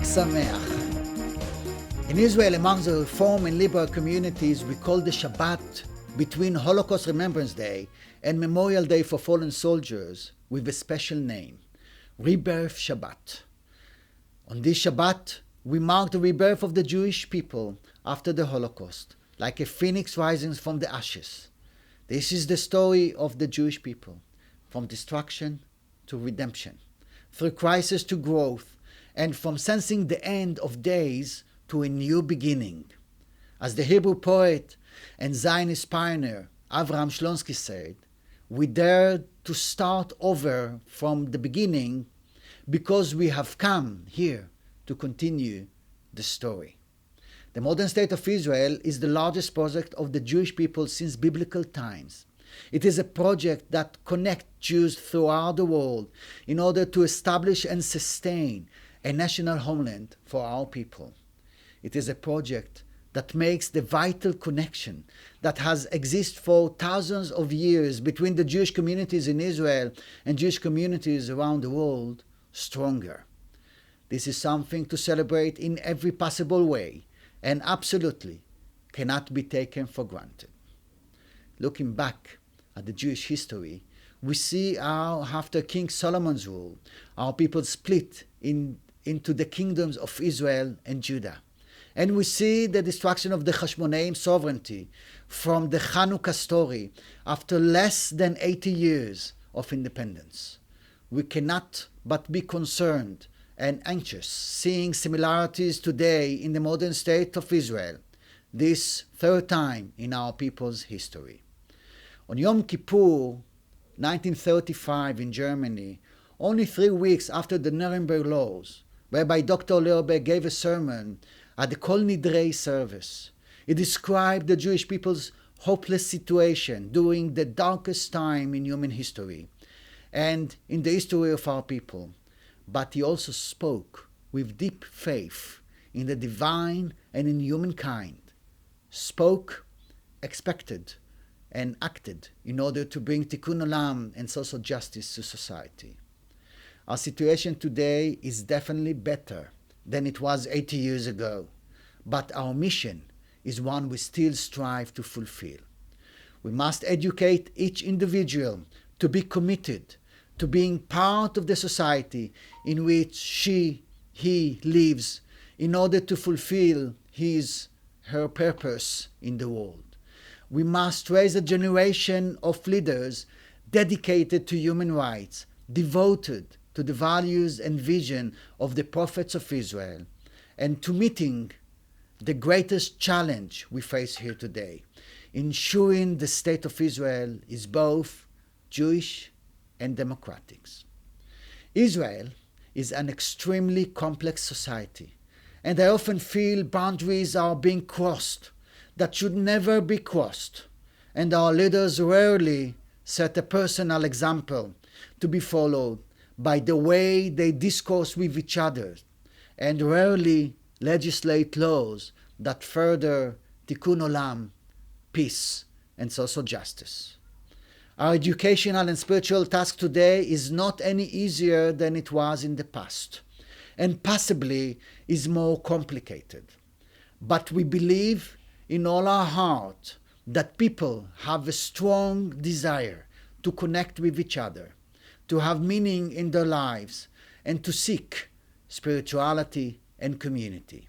Sameach. In Israel, among the Reform and liberal communities, we call the Shabbat between Holocaust Remembrance Day and Memorial Day for Fallen Soldiers with a special name, Rebirth Shabbat. On this Shabbat, we mark the rebirth of the Jewish people after the Holocaust, like a phoenix rising from the ashes. This is the story of the Jewish people, from destruction to redemption, through crisis to growth, and from sensing the end of days to a new beginning. As the Hebrew poet and Zionist pioneer Avraham Shlonsky said, we dare to start over from the beginning because we have come here to continue the story. The modern state of Israel is the largest project of the Jewish people since biblical times. It is a project that connects Jews throughout the world in order to establish and sustain a national homeland for our people. It is a project that makes the vital connection that has existed for thousands of years between the Jewish communities in Israel and Jewish communities around the world stronger. This is something to celebrate in every possible way and absolutely cannot be taken for granted. Looking back at the Jewish history, we see how after King Solomon's rule, our people split into the kingdoms of Israel and Judah. And we see the destruction of the Hashmonaim sovereignty from the Hanukkah story after less than 80 years of independence. We cannot but be concerned and anxious seeing similarities today in the modern state of Israel, this third time in our people's history. On Yom Kippur, 1935 in Germany, only 3 weeks after the Nuremberg laws, Rabbi Dr. Rabbi gave a sermon at the Kol Nidrei service. He described the Jewish people's hopeless situation during the darkest time in human history and in the history of our people. But he also spoke with deep faith in the divine and in humankind, spoke, expected, and acted in order to bring tikkun olam and social justice to society. Our situation today is definitely better than it was 80 years ago, but our mission is one we still strive to fulfill. We must educate each individual to be committed to being part of the society in which he lives in order to fulfill her purpose in the world. We must raise a generation of leaders dedicated to human rights, devoted to the values and vision of the prophets of Israel, and to meeting the greatest challenge we face here today, ensuring the state of Israel is both Jewish and democratic. Israel is an extremely complex society, and I often feel boundaries are being crossed that should never be crossed, and our leaders rarely set a personal example to be followed by the way they discourse with each other, and rarely legislate laws that further tikkun olam, peace, and social justice. Our educational and spiritual task today is not any easier than it was in the past, and possibly is more complicated. But we believe in all our heart that people have a strong desire to connect with each other, to have meaning in their lives, and to seek spirituality and community.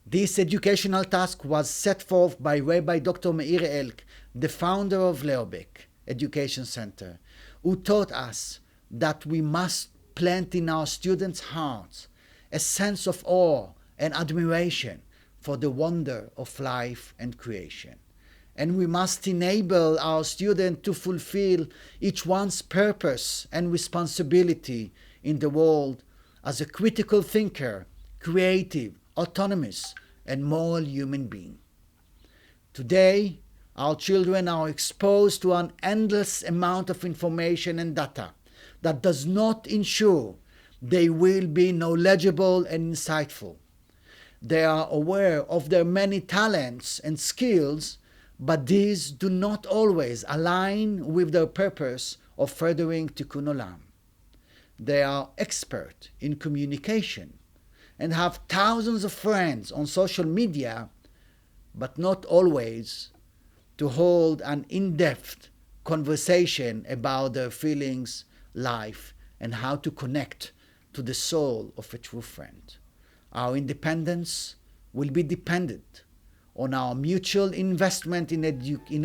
This educational task was set forth by Rabbi Dr. Meir, the founder of Baeck Education Center, who taught us that we must plant in our students' hearts a sense of awe and admiration for the wonder of life and creation. And we must enable our students to fulfill each one's purpose and responsibility in the world as a critical thinker, creative, autonomous, and moral human being. Today, our children are exposed to an endless amount of information and data that does not ensure they will be knowledgeable and insightful. They are aware of their many talents and skills, but these do not always align with their purpose of furthering tikkun olam. They are expert in communication, and have thousands of friends on social media, but not always to hold an in-depth conversation about their feelings, life, and how to connect to the soul of a true friend. Our independence will be dependent on our mutual investment in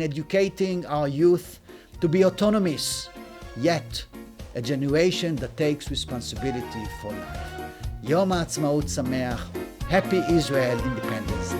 educating our youth to be autonomous, yet a generation that takes responsibility for life. Yom Ha'atzmaut Sameach. Happy Israel Independence Day.